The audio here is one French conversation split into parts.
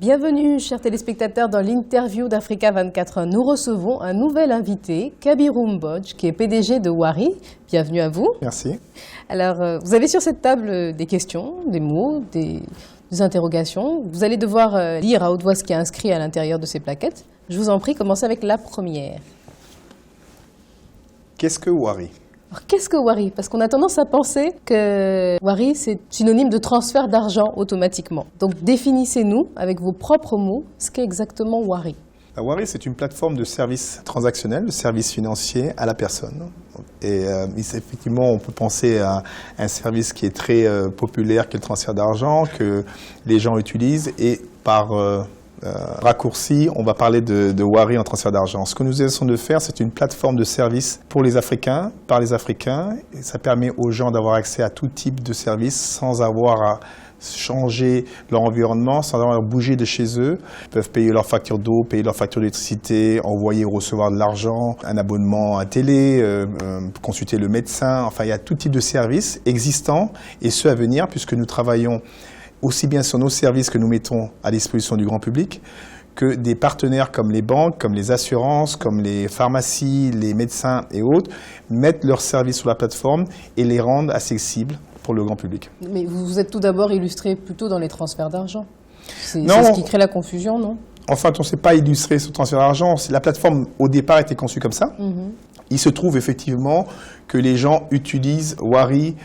Bienvenue, chers téléspectateurs, dans l'interview d'Africa 24. Nous recevons un nouvel invité, Kabiru Mbodj, qui est PDG de Wari. Bienvenue à vous. Merci. Alors, vous avez sur cette table des questions, des mots, des interrogations. Vous allez devoir lire à haute voix ce qui est inscrit à l'intérieur de ces plaquettes. Je vous en prie, commencez avec la première. Qu'est-ce que Wari ? Alors, qu'est-ce que Wari? Parce qu'on a tendance à penser que Wari, c'est synonyme de transfert d'argent automatiquement. Donc, définissez-nous, avec vos propres mots, ce qu'est exactement Wari. Wari, c'est une plateforme de services transactionnels, de services financiers à la personne. Et effectivement, on peut penser à un service qui est très populaire, qui est le transfert d'argent, que les gens utilisent. Et par raccourci, on va parler de Wari en transfert d'argent. Ce que nous essayons de faire, c'est une plateforme de services pour les Africains, par les Africains. Et ça permet aux gens d'avoir accès à tout type de services sans avoir à changer leur environnement, sans avoir à bouger de chez eux. Ils peuvent payer leur facture d'eau, payer leur facture d'électricité, envoyer ou recevoir de l'argent, un abonnement à télé, consulter le médecin. Enfin, il y a tout type de services existants et ceux à venir, puisque nous travaillons aussi bien sur nos services que nous mettons à disposition du grand public, que des partenaires comme les banques, comme les assurances, comme les pharmacies, les médecins et autres, mettent leurs services sur la plateforme et les rendent accessibles pour le grand public. Mais vous êtes tout d'abord illustré plutôt dans les transferts d'argent. C'est ce qui crée la confusion, non? Enfin, on ne s'est pas illustré sur le transfert d'argent. La plateforme, au départ, était conçue comme ça. Il se trouve effectivement que les gens utilisent Wari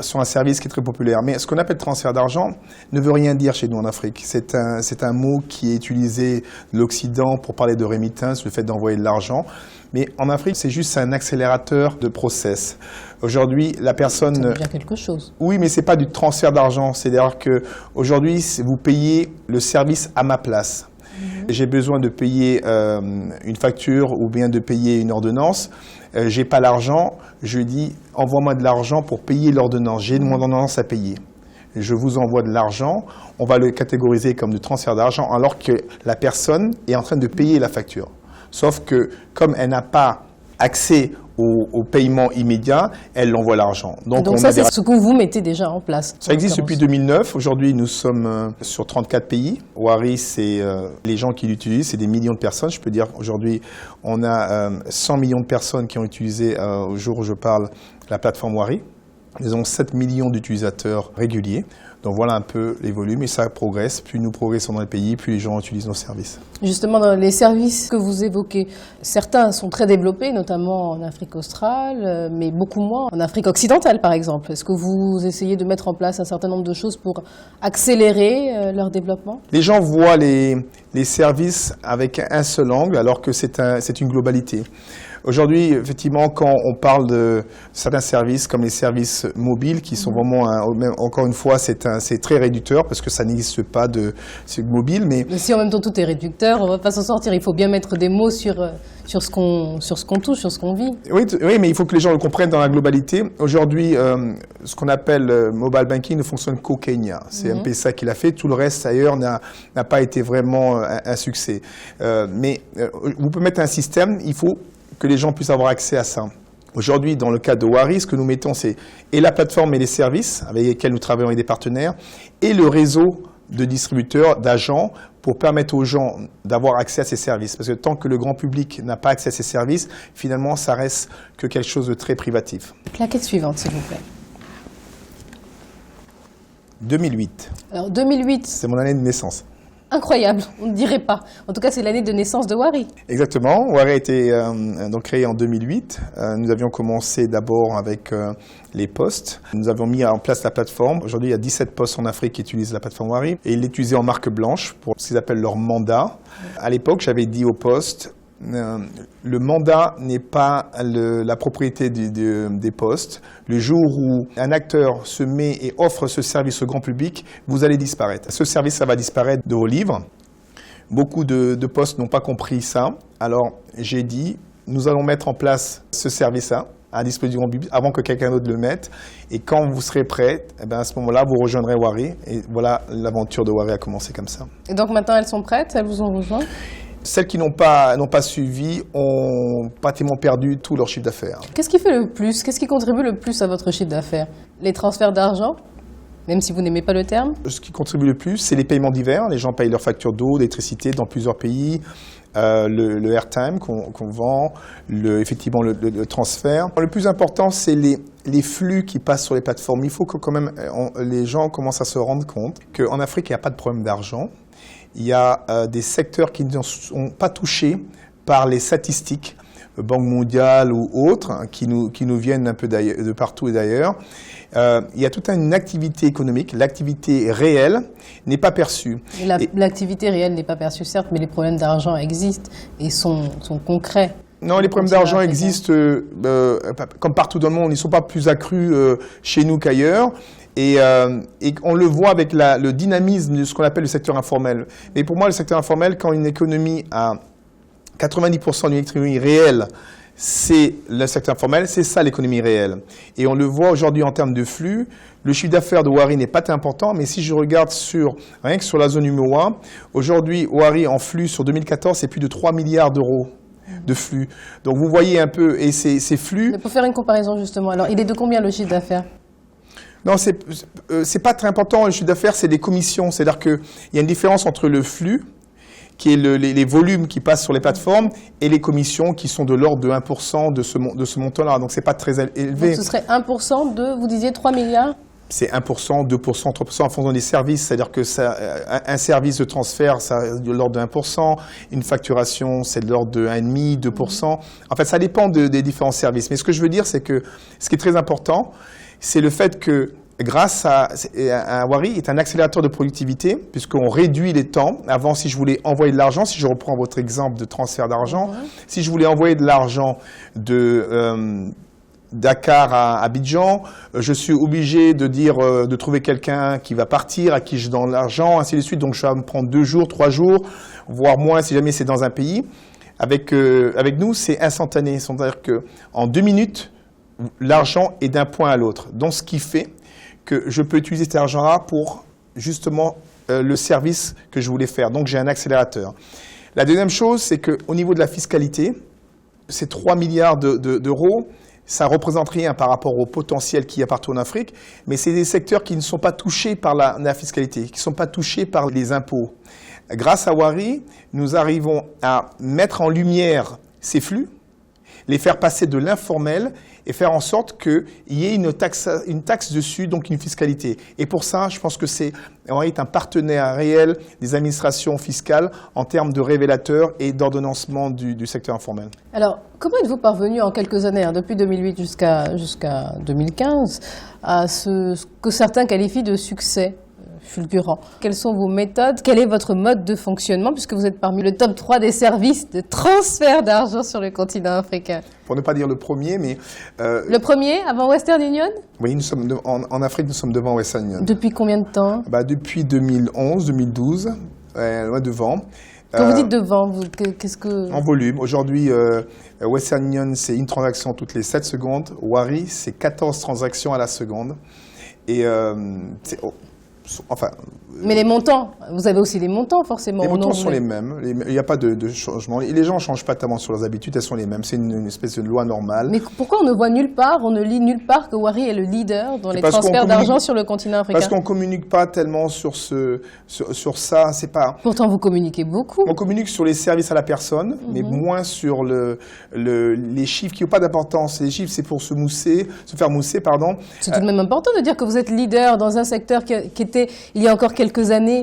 sur un service qui est très populaire. Mais ce qu'on appelle transfert d'argent ne veut rien dire chez nous en Afrique. C'est un mot qui est utilisé de l'Occident pour parler de remittance, le fait d'envoyer de l'argent. Mais en Afrique, c'est juste un accélérateur de process. Aujourd'hui, la personne... Ça veut dire quelque chose. Oui, mais ce n'est pas du transfert d'argent. C'est-à-dire qu'aujourd'hui, vous payez le service à ma place. J'ai besoin de payer une facture ou bien de payer une ordonnance. J'ai pas l'argent, je dis envoie-moi de l'argent pour payer l'ordonnance. J'ai mon ordonnance à payer. Je vous envoie de l'argent, on va le catégoriser comme de transfert d'argent alors que la personne est en train de payer la facture. Sauf que comme elle n'a pas accès au paiement immédiat, elle envoie l'argent. Donc ça, c'est ce que vous mettez déjà en place. Ça existe depuis 2009. Aujourd'hui, nous sommes sur 34 pays. Wari, c'est les gens qui l'utilisent, c'est des millions de personnes. Je peux dire aujourd'hui, on a 100 millions de personnes qui ont utilisé, au jour où je parle, la plateforme Wari. Nous avons 7 millions d'utilisateurs réguliers. Donc voilà un peu les volumes et ça progresse. Plus nous progressons dans les pays, plus les gens utilisent nos services. Justement, dans les services que vous évoquez, certains sont très développés, notamment en Afrique australe, mais beaucoup moins en Afrique occidentale, par exemple. Est-ce que vous essayez de mettre en place un certain nombre de choses pour accélérer leur développement? Les gens voient les services avec un seul angle, alors que c'est une globalité. Aujourd'hui, effectivement, quand on parle de certains services, comme les services mobiles, qui sont vraiment, encore une fois, c'est très réducteur, parce que ça n'existe pas de mobile. Mais si en même temps tout est réducteur, on ne va pas s'en sortir. Il faut bien mettre des mots sur ce qu'on touche, sur ce qu'on vit. Oui, mais il faut que les gens le comprennent dans la globalité. Aujourd'hui, ce qu'on appelle mobile banking ne fonctionne qu'au Kenya. C'est M-Pesa qui l'a fait. Tout le reste ailleurs n'a pas été vraiment un succès. Mais vous pouvez mettre un système, il faut que les gens puissent avoir accès à ça. Aujourd'hui, dans le cas de Wari, ce que nous mettons, c'est et la plateforme et les services avec lesquels nous travaillons avec des partenaires, et le réseau de distributeurs, d'agents, pour permettre aux gens d'avoir accès à ces services. Parce que tant que le grand public n'a pas accès à ces services, finalement, ça reste que quelque chose de très privatif. Plaquette suivante, s'il vous plaît. 2008. Alors, 2008. C'est mon année de naissance. Incroyable, on ne dirait pas. En tout cas, c'est l'année de naissance de Wari. Exactement. Wari a été donc créé en 2008. Nous avions commencé d'abord avec les postes. Nous avions mis en place la plateforme. Aujourd'hui, il y a 17 postes en Afrique qui utilisent la plateforme Wari. Et ils l'utilisaient en marque blanche pour ce qu'ils appellent leur mandat. À l'époque, j'avais dit aux postes, le mandat n'est pas la propriété des postes. Le jour où un acteur se met et offre ce service au grand public, vous allez disparaître. Ce service, ça va disparaître de vos livres. Beaucoup de postes n'ont pas compris ça. Alors, j'ai dit, nous allons mettre en place ce service-là à disposition du public avant que quelqu'un d'autre le mette. Et quand vous serez prêt, à ce moment-là, vous rejoindrez Wari. Et voilà, l'aventure de Wari a commencé comme ça. Et donc maintenant, elles sont prêtes? Elles vous ont rejoint? Celles qui n'ont pas suivi ont pratiquement perdu tout leur chiffre d'affaires. Qu'est-ce qui fait le plus? Qu'est-ce qui contribue le plus à votre chiffre d'affaires? Les transferts d'argent? même si vous n'aimez pas le terme? Ce qui contribue le plus, c'est les paiements divers. Les gens payent leurs factures d'eau, d'électricité dans plusieurs pays. Le airtime qu'on vend, effectivement le transfert. Le plus important, c'est les flux qui passent sur les plateformes. Il faut que quand même les gens commencent à se rendre compte qu'en Afrique, il n'y a pas de problème d'argent. Il y a des secteurs qui ne sont pas touchés par les statistiques, Banque mondiale ou autres, qui nous viennent un peu de partout et d'ailleurs. Il y a toute une activité économique. L'activité réelle n'est pas perçue. L'activité réelle n'est pas perçue, certes, mais les problèmes d'argent existent et sont concrets. Non, les problèmes d'argent existent comme partout dans le monde. Ils ne sont pas plus accrus chez nous qu'ailleurs. Et on le voit avec le dynamisme de ce qu'on appelle le secteur informel. Mais pour moi, le secteur informel, quand une économie a 90% d'une économie réelle, c'est le secteur informel, c'est ça l'économie réelle. Et on le voit aujourd'hui en termes de flux. Le chiffre d'affaires de Wari n'est pas important, mais si je regarde rien que sur la zone numéro 1, aujourd'hui, Wari en flux sur 2014, c'est plus de 3 milliards d'euros de flux. Donc vous voyez un peu, et ces flux... Mais pour faire une comparaison justement, alors il est de combien le chiffre d'affaires? Non, c'est pas très important. Le chiffre d'affaires, c'est des commissions. C'est-à-dire qu'il y a une différence entre le flux, qui est les volumes qui passent sur les plateformes, et les commissions qui sont de l'ordre de 1% de ce montant-là. Donc, c'est pas très élevé. Donc, ce serait 1% de, vous disiez, 3 milliards? C'est 1%, 2%, 3% en fonction des services. C'est-à-dire que un service de transfert, c'est de l'ordre de 1%. Une facturation, c'est de l'ordre de 1,5%, 2%. En fait, ça dépend des différents services. Mais ce que je veux dire, c'est que ce qui est très important, c'est le fait que grâce à Wari est un accélérateur de productivité, puisqu'on réduit les temps. Avant, si je voulais envoyer de l'argent, si je reprends votre exemple de transfert d'argent, si je voulais envoyer de l'argent de Dakar à Abidjan, je suis obligé de trouver quelqu'un qui va partir, à qui je donne l'argent, ainsi de suite. Donc, ça va me prendre 2 jours, 3 jours, voire moins si jamais c'est dans un pays. Avec nous, c'est instantané. C'est-à-dire qu'en 2 minutes, l'argent est d'un point à l'autre. Donc, ce qui fait que je peux utiliser cet argent-là pour justement le service que je voulais faire. Donc, j'ai un accélérateur. La deuxième chose, c'est qu'au niveau de la fiscalité, ces 3 milliards d'euros, ça ne représente rien par rapport au potentiel qu'il y a partout en Afrique, mais c'est des secteurs qui ne sont pas touchés par la fiscalité, qui ne sont pas touchés par les impôts. Grâce à Wari, nous arrivons à mettre en lumière ces flux, les faire passer de l'informel et faire en sorte qu'il y ait une taxe dessus, donc une fiscalité. Et pour ça, je pense que Wari est un partenaire réel des administrations fiscales en termes de révélateurs et d'ordonnancement du secteur informel. Alors, comment êtes-vous parvenu en quelques années, depuis 2008 jusqu'à 2015, à ce que certains qualifient de succès fulgurant? Quelles sont vos méthodes? Quel est votre mode de fonctionnement, puisque vous êtes parmi le top 3 des services de transfert d'argent sur le continent africain? Pour ne pas dire le premier, mais... Le premier, avant Western Union? Oui, en Afrique, nous sommes devant Western Union. Depuis combien de temps? Depuis 2011, 2012, loin devant. Quand vous dites devant, qu'est-ce que... En volume. Aujourd'hui, Western Union, c'est une transaction toutes les 7 secondes. Wari, c'est 14 transactions à la seconde. Et mais les montants, vous avez aussi les montants forcément. Les montants sont les mêmes, il n'y a pas de changement. Les gens ne changent pas tellement sur leurs habitudes, elles sont les mêmes. C'est une espèce de loi normale. Mais pourquoi on ne voit nulle part, on ne lit nulle part que Wari est le leader dans les transferts d'argent sur le continent africain? Parce qu'on ne communique pas tellement sur ça. C'est pas... Pourtant, vous communiquez beaucoup. On communique sur les services à la personne, mais moins sur les chiffres qui n'ont pas d'importance. Les chiffres, c'est pour se faire mousser, pardon. C'est tout de même important de dire que vous êtes leader dans un secteur qui était, il y a encore quelques années,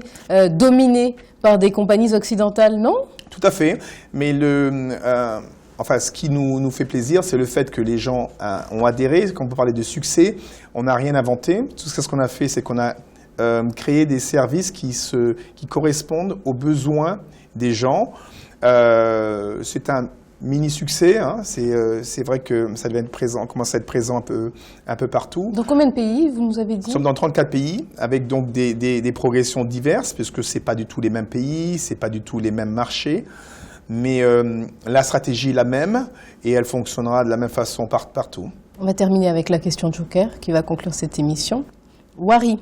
dominé par des compagnies occidentales, non? Tout à fait, mais ce qui nous fait plaisir, c'est le fait que les gens ont adhéré. Quand on peut parler de succès, on n'a rien inventé. Tout ce qu'on a fait, c'est qu'on a créé des services qui correspondent aux besoins des gens. C'est un mini-succès, c'est vrai que ça devait être présent, commence à être présent un peu partout. Dans combien de pays, vous nous avez dit? Nous sommes dans 34 pays, avec donc des progressions diverses, puisque ce n'est pas du tout les mêmes pays, ce n'est pas du tout les mêmes marchés, mais la stratégie est la même, et elle fonctionnera de la même façon partout. On va terminer avec la question Joker, qui va conclure cette émission. Wari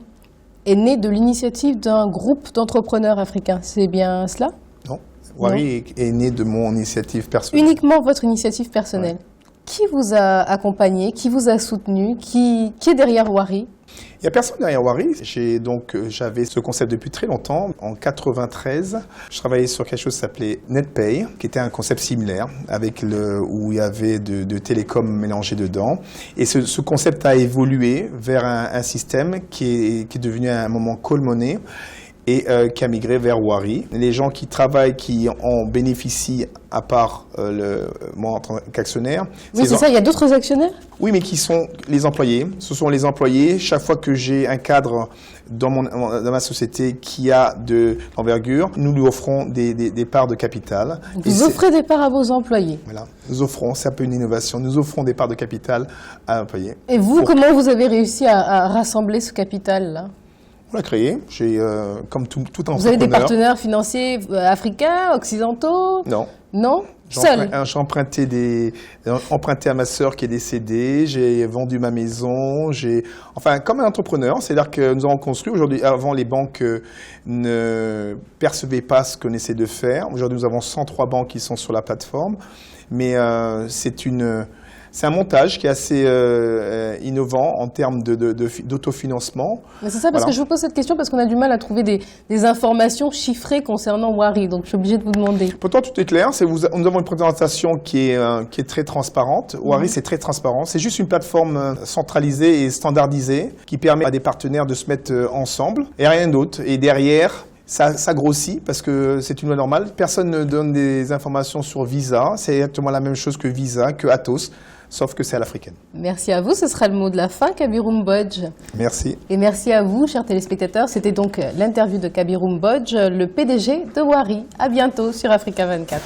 est né de l'initiative d'un groupe d'entrepreneurs africains, c'est bien cela? Non. Wari est né de mon initiative personnelle. Uniquement votre initiative personnelle. Ouais. Qui vous a accompagné, qui vous a soutenu, qui est derrière Wari? Il n'y a personne derrière Wari. J'avais ce concept depuis très longtemps. En 93, je travaillais sur quelque chose qui s'appelait NetPay, qui était un concept similaire, où il y avait de télécom mélangé dedans. Et ce concept a évolué vers un système qui est devenu à un moment call money et qui a migré vers Wari. Les gens qui travaillent, qui en bénéficient, à part moi en tant qu'actionnaire. Oui, c'est ça, il y a d'autres actionnaires? Oui, mais qui sont les employés. Ce sont les employés. Chaque fois que j'ai un cadre dans ma société qui a de l'envergure, nous lui offrons des parts de capital. Vous offrez des parts à vos employés? Voilà, nous offrons, c'est un peu une innovation, nous offrons des parts de capital à l'employé. Et vous, comment vous avez réussi à rassembler ce capital-là? On l'a créé, comme tout entrepreneur. Vous avez des partenaires financiers africains, occidentaux? Non. Non? Seul? J'ai emprunté à ma sœur qui est décédée, j'ai vendu ma maison, comme un entrepreneur, c'est-à-dire que nous avons construit aujourd'hui, avant les banques ne percevaient pas ce qu'on essaie de faire. Aujourd'hui, nous avons 103 banques qui sont sur la plateforme, mais c'est un montage qui est assez innovant en termes d'autofinancement. C'est ça, parce que je vous pose cette question parce qu'on a du mal à trouver des informations chiffrées concernant Wari, donc je suis obligée de vous demander. Pourtant, tout est clair. Nous avons une présentation qui est très transparente. Wari, c'est très transparent. C'est juste une plateforme centralisée et standardisée qui permet à des partenaires de se mettre ensemble et rien d'autre. Et derrière, ça grossit parce que c'est une loi normale. Personne ne donne des informations sur Visa. C'est exactement la même chose que Visa, que Atos, sauf que c'est à l'africaine. Merci à vous. Ce sera le mot de la fin, Kabir Mbodj. Merci. Et merci à vous, chers téléspectateurs. C'était donc l'interview de Kabir Mbodj, le PDG de Wari. À bientôt sur Africa 24.